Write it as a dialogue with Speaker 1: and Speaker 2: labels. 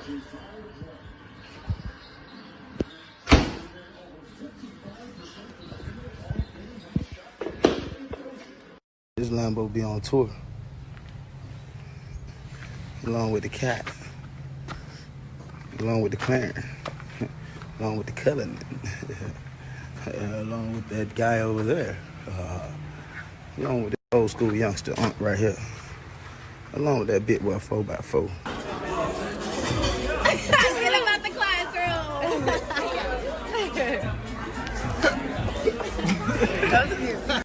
Speaker 1: This Lambo be on tour, along with the cat, along with the Clarence, along with the Cullinan, along with that guy over there, along with the old school youngster right here, along with that big boy 4x4.
Speaker 2: Forget about the classroom. That was cute.